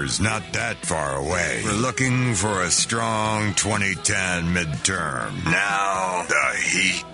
November's not that far away. We're looking for a strong 2010 midterm. Now the heat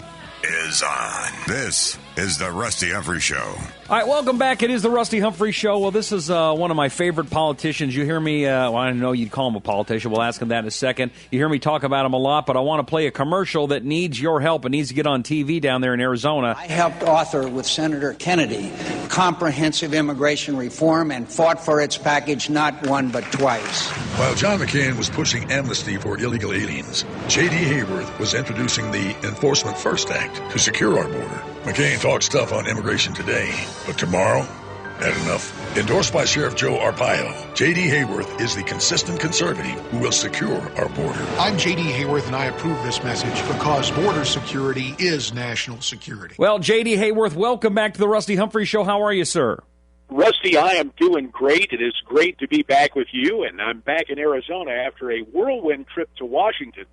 is on. This is the Rusty Humphries Show. All right, welcome back. It is the Rusty Humphries Show. Well, this is one of my favorite politicians. You hear me, I know you'd call him a politician. We'll ask him that in a second. You hear me talk about him a lot, but I want to play a commercial that needs your help. It needs to get on TV down there in Arizona. I helped author with Senator Kennedy comprehensive immigration reform and fought for its package not one but twice. While John McCain was pushing amnesty for illegal aliens, J.D. Hayworth was introducing the Enforcement First Act to secure our border. McCain talks tough on immigration today, but tomorrow, had enough. Endorsed by Sheriff Joe Arpaio, J.D. Hayworth is the consistent conservative who will secure our border. I'm J.D. Hayworth, and I approve this message because border security is national security. Well, J.D. Hayworth, welcome back to the Rusty Humphries Show. How are you, sir? Rusty, I am doing great. It is great to be back with you, and I'm back in Arizona after a whirlwind trip to Washington,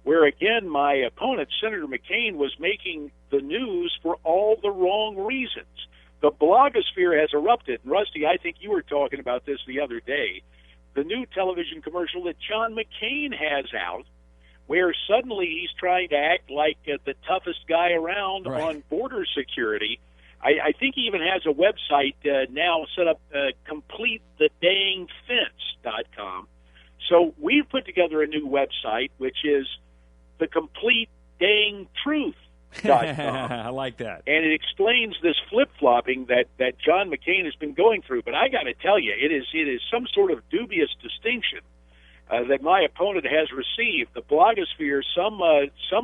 where, again, my opponent, Senator McCain, was making the news for all the wrong reasons. The blogosphere has erupted. And Rusty, I think you were talking about this the other day. The new television commercial that John McCain has out, where suddenly he's trying to act like the toughest guy around on border security. I think he even has a website now set up, CompleteTheDangFence.com. So we've put together a new website, which is TheCompleteDangTruth.com. I like that. And it explains this flip-flopping that John McCain has been going through. But I got to tell you, it is some sort of dubious distinction that my opponent has received. The blogosphere, some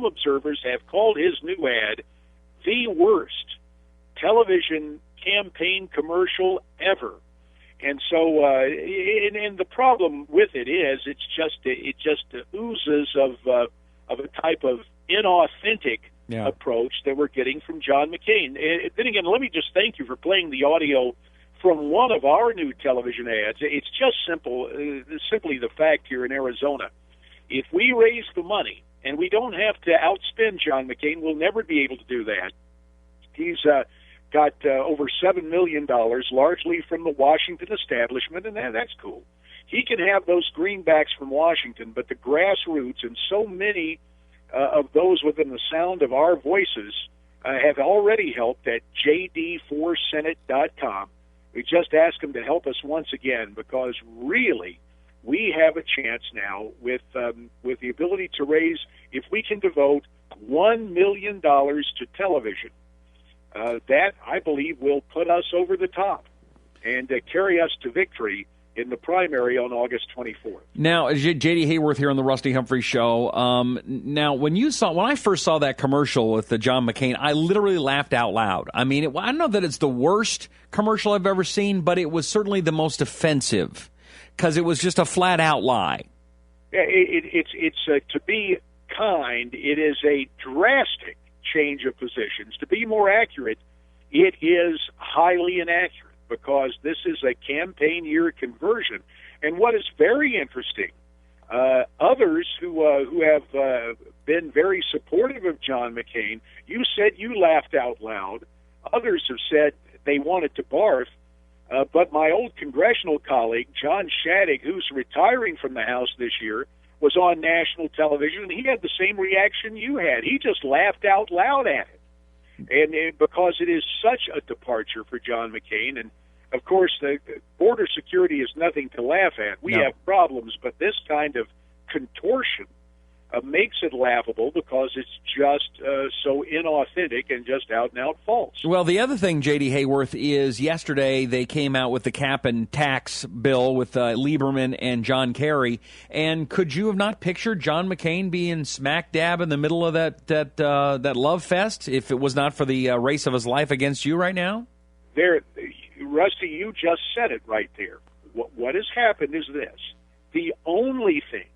observers have called his new ad the worst television campaign commercial ever. And so, and the problem with it is, it just oozes of a type of inauthentic approach that we're getting from John McCain. Then again, let me just thank you for playing the audio from one of our new television ads. It's just simply the fact here in Arizona. If we raise the money, and we don't have to outspend John McCain, we'll never be able to do that. He's got over $7 million, largely from the Washington establishment, and that's cool. He can have those greenbacks from Washington, but the grassroots and so many of those within the sound of our voices have already helped at jd4senate.com. We just ask them to help us once again, because really we have a chance now with the ability to raise, if we can devote $1 million to television, that, I believe, will put us over the top and carry us to victory in the primary on August 24th. Now, J.D. Hayworth here on the Rusty Humphries Show. Now, when I first saw that commercial with John McCain, I literally laughed out loud. I mean, I don't know that it's the worst commercial I've ever seen, but it was certainly the most offensive because it was just a flat-out lie. It's to be kind, it is a drastic change of positions. To be more accurate, it is highly inaccurate, because this is a campaign year conversion. And what is very interesting, others who have been very supportive of John McCain, you said you laughed out loud. Others have said they wanted to barf. But my old congressional colleague, John Shadegg, who's retiring from the House this year, was on national television, and he had the same reaction you had. He just laughed out loud at it. And because it is such a departure for John McCain. And, of course, the border security is nothing to laugh at. We have problems, but this kind of contortion makes it laughable because it's just so inauthentic and just out-and-out false. Well, the other thing, J.D. Hayworth, is yesterday they came out with the cap and tax bill with Lieberman and John Kerry. And could you have not pictured John McCain being smack dab in the middle of that love fest if it was not for the race of his life against you right now? Rusty, you just said it right there. What has happened is this. The only thing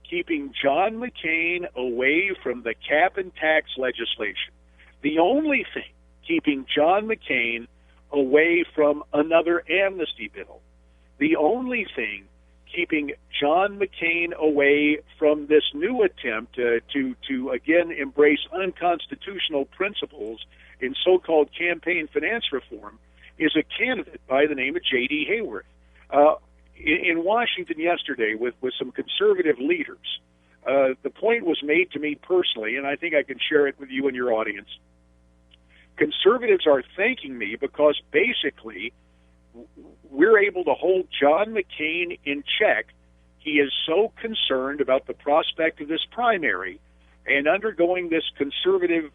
keeping John McCain away from the cap and tax legislation, the only thing keeping John McCain away from another amnesty bill, the only thing keeping John McCain away from this new attempt to again embrace unconstitutional principles in so-called campaign finance reform is a candidate by the name of J.D. Hayworth. in Washington yesterday with some conservative leaders, the point was made to me personally, and I think I can share it with you and your audience. Conservatives are thanking me because basically we're able to hold John McCain in check. He is so concerned about the prospect of this primary and undergoing this conservative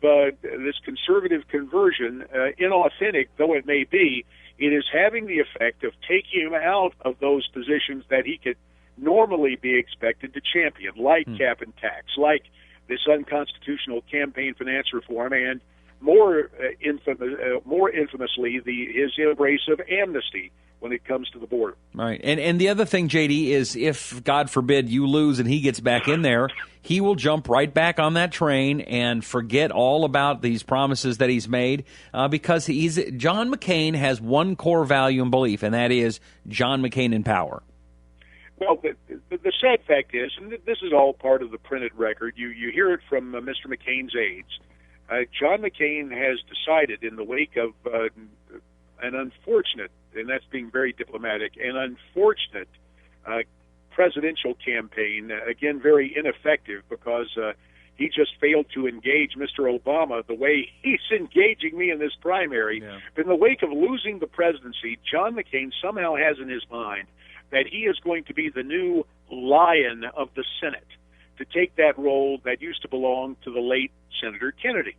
conversion, inauthentic though it may be. It is having the effect of taking him out of those positions that he could normally be expected to champion, like cap and tax, like this unconstitutional campaign finance reform, and more infamously, his embrace of amnesty when it comes to the border. Right. And the other thing, JD, is if, God forbid, you lose and he gets back in there, he will jump right back on that train and forget all about these promises that he's made because John McCain has one core value and belief, and that is John McCain in power. Well, the sad fact is, and this is all part of the printed record, you hear it from Mr. McCain's aides, John McCain has decided in the wake of an unfortunate, and that's being very diplomatic, an unfortunate presidential campaign, again, very ineffective because he just failed to engage Mr. Obama the way he's engaging me in this primary. Yeah. In the wake of losing the presidency, John McCain somehow has in his mind that he is going to be the new lion of the Senate, to take that role that used to belong to the late Senator Kennedy.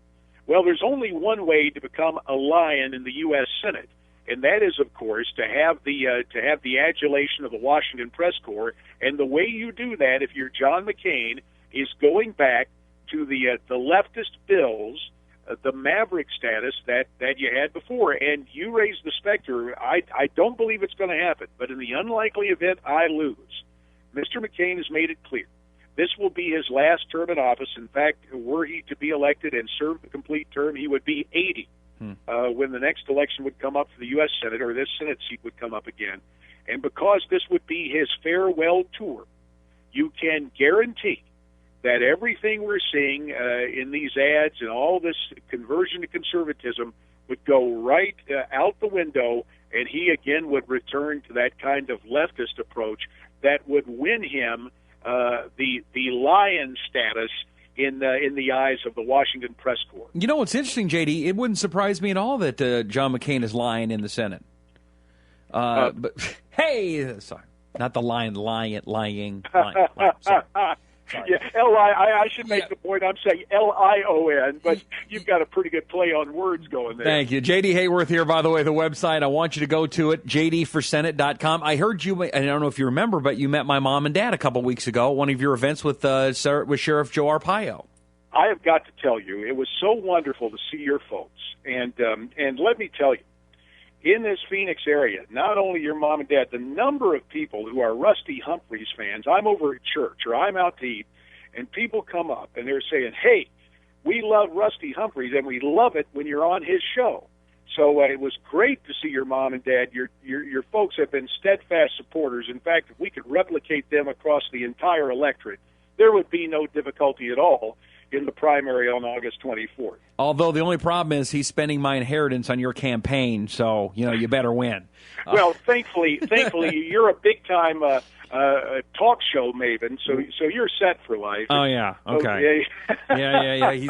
Well, there's only one way to become a lion in the U.S. Senate, and that is, of course, to have the adulation of the Washington press corps. And the way you do that, if you're John McCain, is going back to the leftist bills, the maverick status that you had before. And you raised the specter. I don't believe it's going to happen, but in the unlikely event I lose, Mr. McCain has made it clear this will be his last term in office. In fact, were he to be elected and serve the complete term, he would be 80 when the next election would come up for the U.S. Senate, or this Senate seat would come up again. And because this would be his farewell tour, you can guarantee that everything we're seeing in these ads and all this conversion to conservatism would go right out the window, and he again would return to that kind of leftist approach that would win him the lion status in the eyes of the Washington press corps. You know what's interesting, JD? It wouldn't surprise me at all that John McCain is lying in the Senate. But hey, sorry, not the lying. Sorry. Yeah, I should make the point. I'm saying Lion, but you've got a pretty good play on words going there. Thank you. J.D. Hayworth here, by the way, the website. I want you to go to it, jdforsenate.com. I heard you, I don't know if you remember, but you met my mom and dad a couple weeks ago at one of your events with Sheriff Joe Arpaio. I have got to tell you, it was so wonderful to see your folks. And let me tell you, in this Phoenix area, not only your mom and dad, the number of people who are Rusty Humphries fans, I'm over at church or I'm out to eat, and people come up and they're saying, hey, we love Rusty Humphries and we love it when you're on his show. So it was great to see your mom and dad. Your folks have been steadfast supporters. In fact, if we could replicate them across the entire electorate, there would be no difficulty at all in the primary on August 24th. Although the only problem is he's spending my inheritance on your campaign, so you better win. Well, thankfully, you're a big-time talk show maven, so you're set for life. Oh yeah, okay. Yeah. He's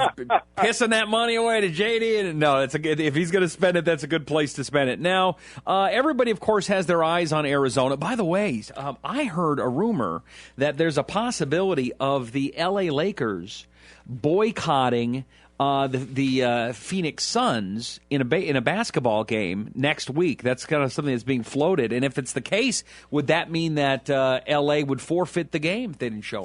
pissing that money away to JD, and no, if he's going to spend it, that's a good place to spend it. Now, everybody, of course, has their eyes on Arizona. By the way, I heard a rumor that there's a possibility of the L.A. Lakers boycotting the Phoenix Suns in a basketball game next week. That's kind of something that's being floated. And if it's the case, would that mean that L.A. would forfeit the game if they didn't show up?